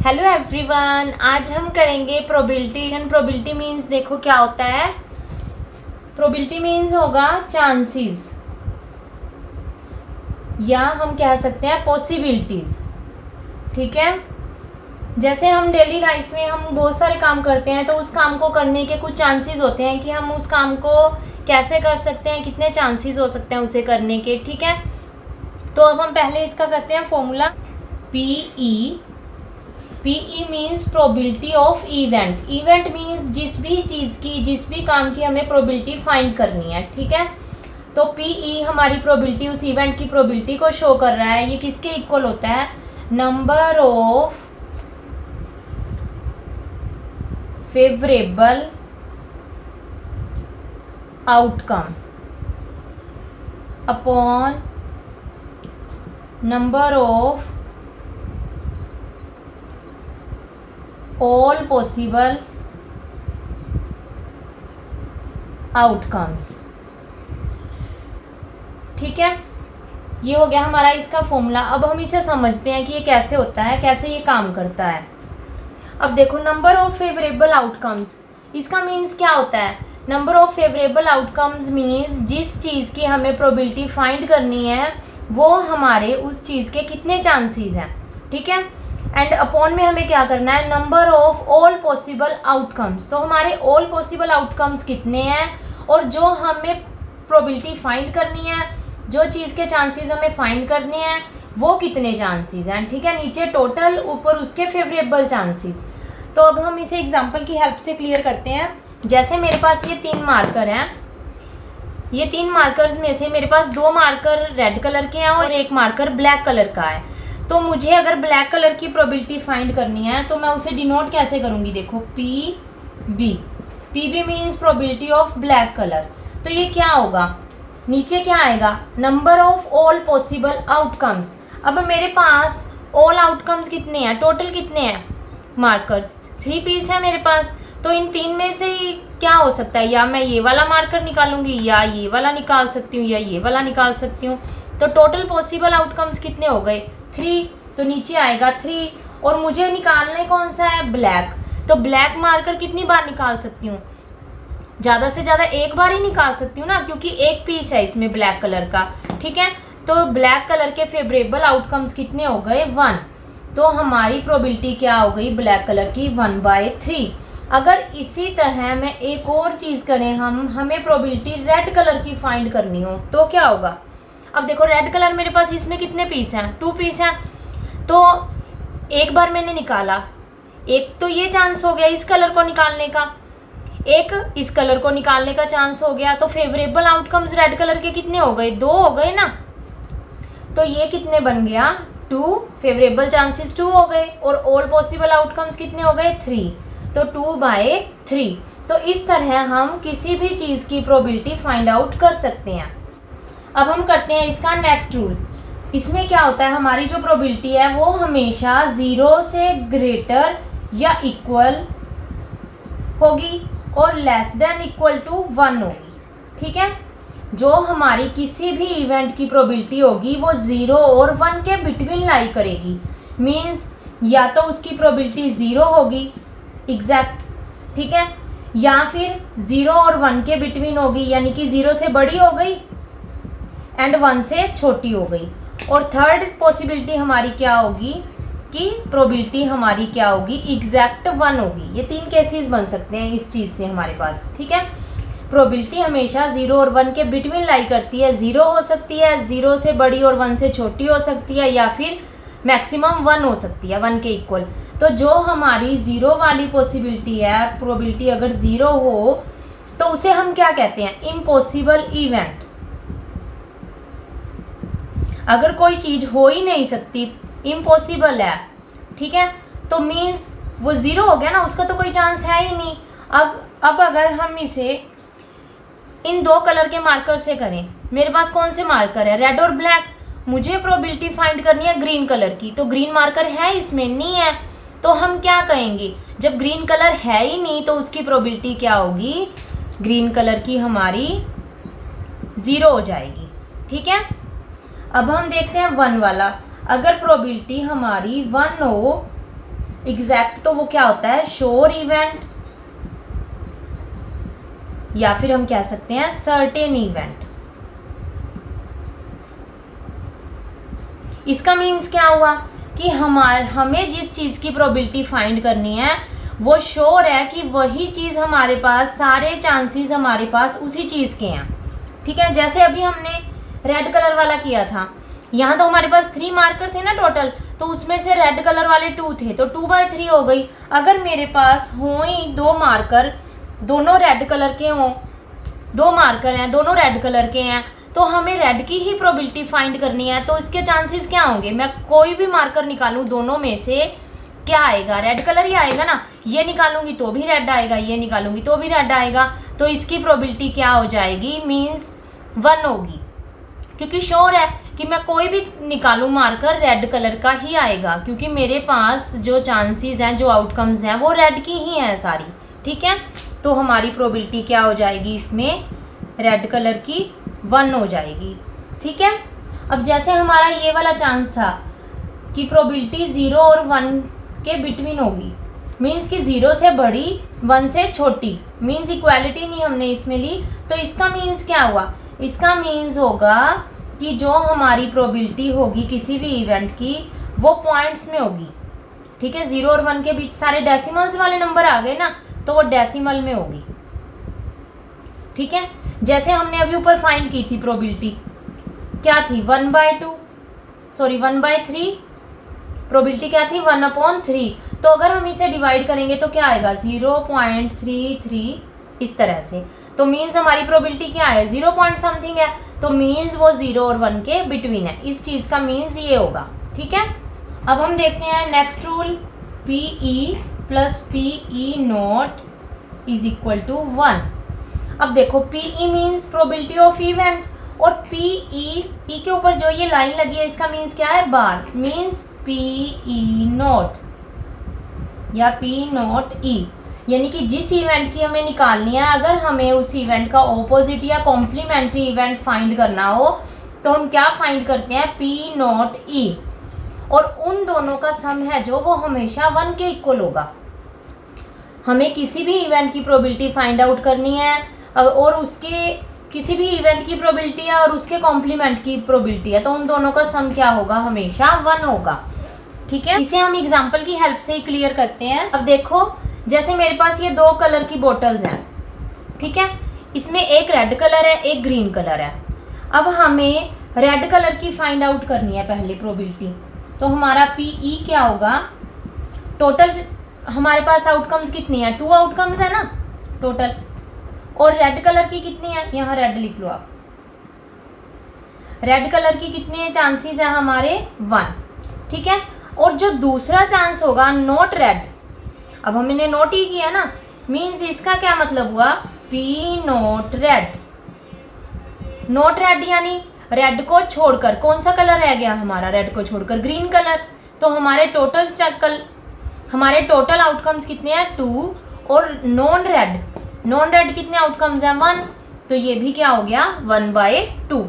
Hello everyone, आज हम करेंगे प्रोबेबिलिटी। प्रोबेबिलिटी मीन्स देखो क्या होता है। प्रोबेबिलिटी मीन्स होगा चांसेस, या हम कह सकते हैं पॉसिबिलिटीज। ठीक है, जैसे हम डेली लाइफ में हम बहुत सारे काम करते हैं, तो उस काम को करने के कुछ चांसेस होते हैं कि हम उस काम को कैसे कर सकते हैं, कितने चांसेस हो सकते हैं उसे करने के। ठीक है, तो अब हम पहले इसका करते हैं formula. P E means probability of event. Event means जिस भी चीज़ की, जिस भी काम की हमें प्रोबेबिलिटी फाइंड करनी है। ठीक है, तो पीई हमारी प्रोबेबिलिटी, उस इवेंट की प्रोबेबिलिटी को शो कर रहा है। ये किसके इक्वल होता है? Number of favourable outcome upon number of all possible outcomes। ठीक है, ये हो गया हमारा इसका फॉर्मूला। अब हम इसे समझते हैं कि ये कैसे होता है, कैसे ये काम करता है। अब देखो, नंबर ऑफ फेवरेबल आउटकम्स, इसका मीन्स क्या होता है? Number of favourable outcomes means जिस चीज़ की हमें प्रोबेबिलिटी फाइंड करनी है वो हमारे उस चीज़ के कितने चांसेस हैं। ठीक है, एंड अपॉन में हमें क्या करना है? Number of all possible outcomes. तो हमारे ऑल पॉसिबल आउटकम्स कितने हैं और जो हमें प्रोबेबिलिटी फाइंड करनी है, जो चीज़ के चांसेस हमें फाइंड करने हैं वो कितने चांसेस हैं। ठीक है, नीचे टोटल, ऊपर उसके फेवरेबल चांसेस। तो अब हम इसे एग्जांपल की हेल्प से क्लियर करते हैं। जैसे मेरे पास ये 3 मार्कर हैं, ये 3 मार्कर्स में से मेरे पास 2 मार्कर रेड कलर के हैं और 1 मार्कर ब्लैक कलर का है। तो मुझे अगर ब्लैक कलर की प्रोबेबिलिटी फाइंड करनी है तो मैं उसे डिनोट कैसे करूँगी? देखो, P B means probability of black colour. तो ये क्या होगा? नीचे क्या आएगा? Number of all possible outcomes. अब मेरे पास ऑल आउटकम्स कितने हैं, टोटल कितने हैं मार्कर्स? 3 पीस है मेरे पास। तो इन 3 में से क्या हो सकता है? या मैं ये वाला मार्कर निकालूंगी, या ये वाला निकाल सकती हूँ, या ये वाला निकाल सकती हूँ। तो टोटल पॉसिबल आउटकम्स कितने हो गए? 3। तो नीचे आएगा 3, और मुझे निकालना कौन सा है? ब्लैक। तो ब्लैक मार्कर कितनी बार निकाल सकती हूँ? ज़्यादा से ज़्यादा 1 बार ही निकाल सकती हूँ ना, क्योंकि 1 पीस है इसमें ब्लैक कलर का। ठीक है, तो ब्लैक कलर के फेवरेबल आउटकम्स कितने हो गए? 1। तो हमारी प्रोबेबिलिटी क्या हो गई ब्लैक कलर की? 1/3। अगर इसी तरह मैं एक और चीज़ करें, हमें प्रोबेबिलिटी रेड कलर की फाइंड करनी हो तो क्या होगा? अब देखो, रेड कलर मेरे पास इसमें कितने पीस हैं? 2 पीस हैं। तो एक बार मैंने निकाला, एक तो ये चांस हो गया इस कलर को निकालने का, एक इस कलर को निकालने का चांस हो गया। तो फेवरेबल आउटकम्स रेड कलर के कितने हो गए? 2 हो गए ना। तो ये कितने बन गया? 2। फेवरेबल चांसेस 2 हो गए, और ऑल पॉसिबल आउटकम्स कितने हो गए? 3। तो 2/3। तो इस तरह हम किसी भी चीज़ की प्रोबेबिलिटी फाइंड आउट कर सकते हैं। अब हम करते हैं इसका नेक्स्ट रूल। इसमें क्या होता है? हमारी जो प्रोबेबिलिटी है वो हमेशा 0 से ग्रेटर या इक्वल होगी और लेस देन इक्वल टू 1 होगी। ठीक है, जो हमारी किसी भी इवेंट की प्रोबेबिलिटी होगी वो 0 और 1 के बिटवीन लाई करेगी। मीन्स या तो उसकी प्रोबेबिलिटी 0 होगी एग्जैक्ट, ठीक है, या फिर 0 और 1 के बिटवीन होगी, यानी कि 0 से बड़ी हो गई एंड 1 से छोटी हो गई। और थर्ड पॉसिबिलिटी हमारी क्या होगी कि प्रोबेबिलिटी हमारी क्या होगी? एग्जैक्ट 1 होगी। ये 3 केसेस बन सकते हैं इस चीज़ से हमारे पास। ठीक है, प्रोबेबिलिटी हमेशा 0 और 1 के बिटवीन लाई करती है। 0 हो सकती है, 0 से बड़ी और 1 से छोटी हो सकती है, या फिर मैक्सिमम 1 हो सकती है 1 के इक्वल। तो जो हमारी 0 वाली पॉसिबिलिटी है, प्रोबेबिलिटी अगर 0 हो तो उसे हम क्या कहते हैं? Impossible event. अगर कोई चीज़ हो ही नहीं सकती, इम्पॉसिबल है, ठीक है, तो मीन्स वो 0 हो गया ना, उसका तो कोई चांस है ही नहीं। अब अगर हम इसे इन 2 कलर के मार्कर से करें, मेरे पास कौन से मार्कर है? रेड और ब्लैक। मुझे प्रोबेबिलिटी फाइंड करनी है ग्रीन कलर की, तो ग्रीन मार्कर है इसमें? नहीं है। तो हम क्या कहेंगे? जब ग्रीन कलर है ही नहीं तो उसकी प्रोबेबिलिटी क्या होगी? ग्रीन कलर की हमारी 0 हो जाएगी। ठीक है, अब हम देखते हैं 1 वाला। अगर प्रोबेबिलिटी हमारी 1 हो एग्जैक्ट तो वो क्या होता है, श्योर इवेंट, या फिर हम कह सकते हैं सर्टेन इवेंट। इसका मीन्स क्या हुआ कि हमें जिस चीज़ की प्रोबेबिलिटी फाइंड करनी है वो श्योर है कि वही चीज़ हमारे पास, सारे चांसेस हमारे पास उसी चीज़ के हैं। ठीक है, जैसे अभी हमने रेड कलर वाला किया था, यहाँ तो हमारे पास 3 मार्कर थे ना टोटल, तो उसमें से रेड कलर वाले 2 थे, तो 2/3 हो गई। अगर मेरे पास हो ही 2 मार्कर, दोनों रेड कलर के हों, 2 मार्कर हैं, दोनों रेड कलर के हैं, तो हमें रेड की ही प्रोबेबिलिटी फाइंड करनी है। तो इसके चांसेस क्या होंगे, मैं कोई भी मार्कर निकालूं दोनों में से क्या आएगा, रेड कलर ही आएगा ना। ये निकालूंगी तो भी रेड आएगा, ये निकालूंगी तो भी रेड आएगा, तो इसकी प्रोबेबिलिटी क्या हो जाएगी, मीन्स 1 होगी, क्योंकि श्योर है कि मैं कोई भी निकालूं मार्कर रेड कलर का ही आएगा, क्योंकि मेरे पास जो चांसेस हैं, जो आउटकम्स हैं, वो रेड की ही हैं सारी। ठीक है, तो हमारी प्रोबेबिलिटी क्या हो जाएगी इसमें, रेड कलर की 1 हो जाएगी। ठीक है, अब जैसे हमारा ये वाला चांस था कि प्रोबेबिलिटी 0 और 1 के बिटवीन होगी, मीन्स कि 0 से बड़ी 1 से छोटी, मीन्स इक्वालिटी नहीं हमने इसमें ली। तो इसका मीन्स क्या हुआ, इसका मीन्स होगा कि जो हमारी प्रोबेबिलिटी होगी किसी भी इवेंट की वो पॉइंट्स में होगी। ठीक है, 0 और 1 के बीच सारे डेसिमल्स वाले नंबर आ गए ना, तो वो डेसिमल में होगी। ठीक है, जैसे हमने अभी ऊपर फाइंड की थी प्रोबेबिलिटी क्या थी, 1/3, प्रोबेबिलिटी क्या थी 1/3। तो अगर हम इसे डिवाइड करेंगे तो क्या आएगा 0.33 इस तरह से। तो मीन्स हमारी प्रोबेबिलिटी क्या है 0 पॉइंट समथिंग है, तो मीन्स वो 0 और 1 के बिटवीन है। इस चीज़ का मीन्स ये होगा। ठीक है, अब हम देखते हैं नेक्स्ट रूल, PE + PE0 = 1। अब देखो PE means probability of event, और PE के ऊपर जो ये लाइन लगी है इसका मीन्स क्या है, बार, मीन्स PE0 या P0E, यानी कि जिस इवेंट की हमें निकालनी है, अगर हमें उस इवेंट का ऑपोजिट या कॉम्प्लीमेंट्री इवेंट फाइंड करना हो तो हम क्या फाइंड करते हैं, P0E, और उन दोनों का सम है जो वो हमेशा 1 के इक्वल होगा। हमें किसी भी इवेंट की प्रोबेबिलिटी फाइंड आउट करनी है और उसके किसी भी इवेंट की प्रोबेबिलिटी है और उसके कॉम्प्लीमेंट की प्रोबेबिलिटी है, तो उन दोनों का सम क्या होगा, हमेशा 1 होगा। ठीक है, इसे हम एग्जांपल की हेल्प से ही क्लियर करते हैं। अब देखो, जैसे मेरे पास ये 2 कलर की बोटल्स हैं, ठीक है, इसमें एक रेड कलर है, एक ग्रीन कलर है। अब हमें रेड कलर की फाइंड आउट करनी है पहले प्रोबेबिलिटी, तो हमारा PE क्या होगा, टोटल हमारे पास आउटकम्स कितनी है, 2 आउटकम्स है ना टोटल, और रेड कलर की कितनी है, यहाँ रेड लिख लो आप, रेड कलर की कितने चांसेस है हमारे 1। ठीक है, और जो दूसरा चांस होगा नॉट रेड, अब हमने नोट ही किया ना, मीन्स इसका क्या मतलब हुआ, P0 रेड, नॉट रेड यानी रेड को छोड़कर कौन सा कलर रह गया हमारा, रेड को छोड़कर ग्रीन कलर। तो हमारे टोटल आउटकम्स कितने हैं 2, और नॉन रेड कितने आउटकम्स हैं 1, तो ये भी क्या हो गया 1/2।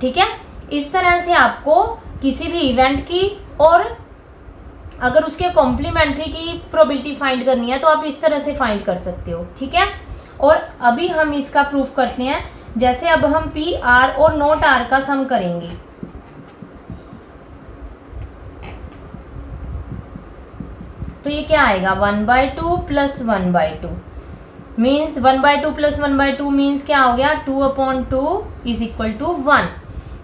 ठीक है, इस तरह से आपको किसी भी इवेंट की और अगर उसके कॉम्प्लीमेंट्री की प्रोबेबिलिटी फाइंड करनी है तो आप इस तरह से फाइंड कर सकते हो। ठीक है, और अभी हम इसका प्रूफ करते हैं, जैसे अब हम PR और नॉट R का सम करेंगे, तो ये क्या आएगा 1/2 + 1/2, मीन्स 1/2 + 1/2 मीन्स क्या हो गया 2/2 = 1।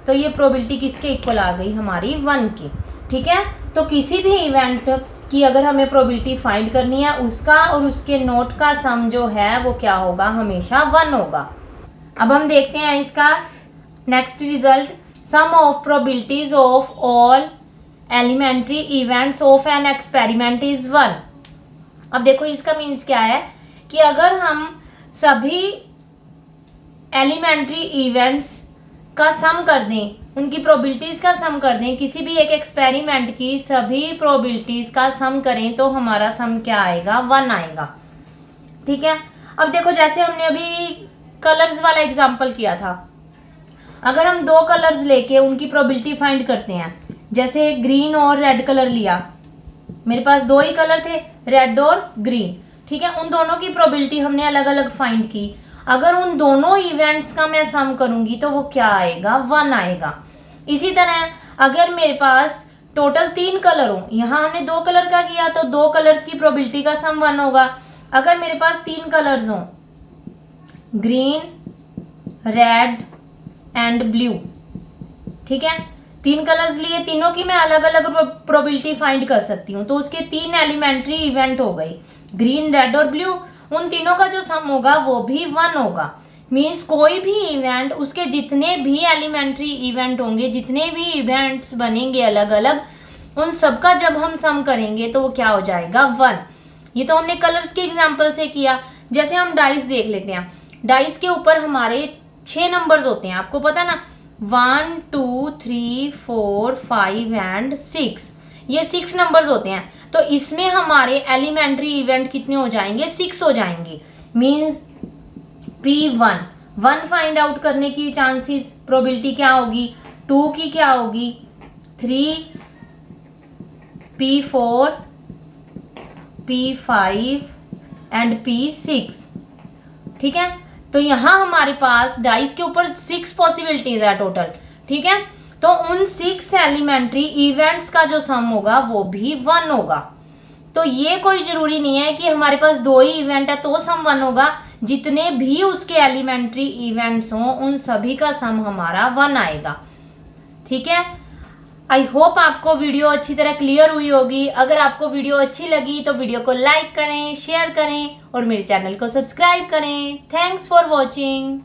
तो ये प्रोबेबिलिटी किसके इक्वल आ गई, हमारी 1 की। ठीक है, तो किसी भी इवेंट की अगर हमें प्रोबेबिलिटी फाइंड करनी है, उसका और उसके नोट का सम जो है वो क्या होगा, हमेशा 1 होगा। अब हम देखते हैं इसका next result, sum of probabilities of all elementary events of an experiment is 1। अब देखो इसका मीन्स क्या है कि अगर हम सभी एलिमेंट्री इवेंट्स का सम कर दें, उनकी प्रोबेबिलिटीज़ का सम कर दें, किसी भी एक एक्सपेरिमेंट की सभी प्रोबेबिलिटीज़ का सम करें, तो हमारा सम क्या आएगा 1 आएगा। ठीक है, अब देखो जैसे हमने अभी कलर्स वाला एग्जांपल किया था, अगर हम 2 कलर्स लेके उनकी प्रोबेबिलिटी फाइंड करते हैं, जैसे ग्रीन और रेड कलर लिया, मेरे पास दो ही कलर थे, रेड और ग्रीन, ठीक है। उन दोनों की प्रोबेबिलिटी हमने अलग अलग फाइंड की। अगर उन दोनों इवेंट्स का मैं सम करूंगी तो वो क्या आएगा, 1 आएगा। इसी तरह अगर मेरे पास टोटल 3 कलर हो, यहाँ हमने 2 कलर का किया तो 2 कलर्स की प्रोबेबिलिटी का सम 1 होगा। अगर मेरे पास 3 कलर्स हो, ग्रीन, रेड एंड ब्लू, ठीक है, 3 कलर्स लिए, तीनों की मैं अलग अलग प्रोबेबिलिटी फाइंड कर सकती हूँ, तो उसके 3 एलिमेंट्री इवेंट हो गई, ग्रीन, रेड और ब्लू। उन तीनों का जो सम होगा वो भी 1 होगा। मीन्स कोई भी इवेंट, उसके जितने भी एलिमेंट्री इवेंट होंगे, जितने भी इवेंट्स बनेंगे अलग अलग, उन सबका जब हम सम करेंगे तो वो क्या हो जाएगा, 1। ये तो हमने कलर्स के एग्जांपल से किया। जैसे हम डाइस देख लेते हैं, डाइस के ऊपर हमारे 6 नंबर्स होते हैं, आपको पता ना, 1 2 3 4 5 एंड 6, ये 6 नंबर्स होते हैं। तो इसमें हमारे एलिमेंट्री इवेंट कितने हो जाएंगे, 6 हो जाएंगे। मीन्स P1 1 फाइंड आउट करने की चांसेस, प्रोबेबिलिटी क्या होगी, 2 की क्या होगी, 3, P4, P5 एंड P6, ठीक है। तो यहाँ हमारे पास डाइस के ऊपर 6 पॉसिबिलिटीज है टोटल, ठीक है। तो उन 6 एलिमेंट्री इवेंट्स का जो सम होगा वो भी 1 होगा। तो ये कोई जरूरी नहीं है कि हमारे पास 2 ही इवेंट है तो सम 1 होगा, जितने भी उसके एलिमेंट्री इवेंट्स हों उन सभी का सम हमारा 1 आएगा, ठीक है। आई होप आपको वीडियो अच्छी तरह क्लियर हुई होगी। अगर आपको वीडियो अच्छी लगी तो वीडियो को लाइक करें, शेयर करें और मेरे चैनल को सब्सक्राइब करें। Thanks for watching.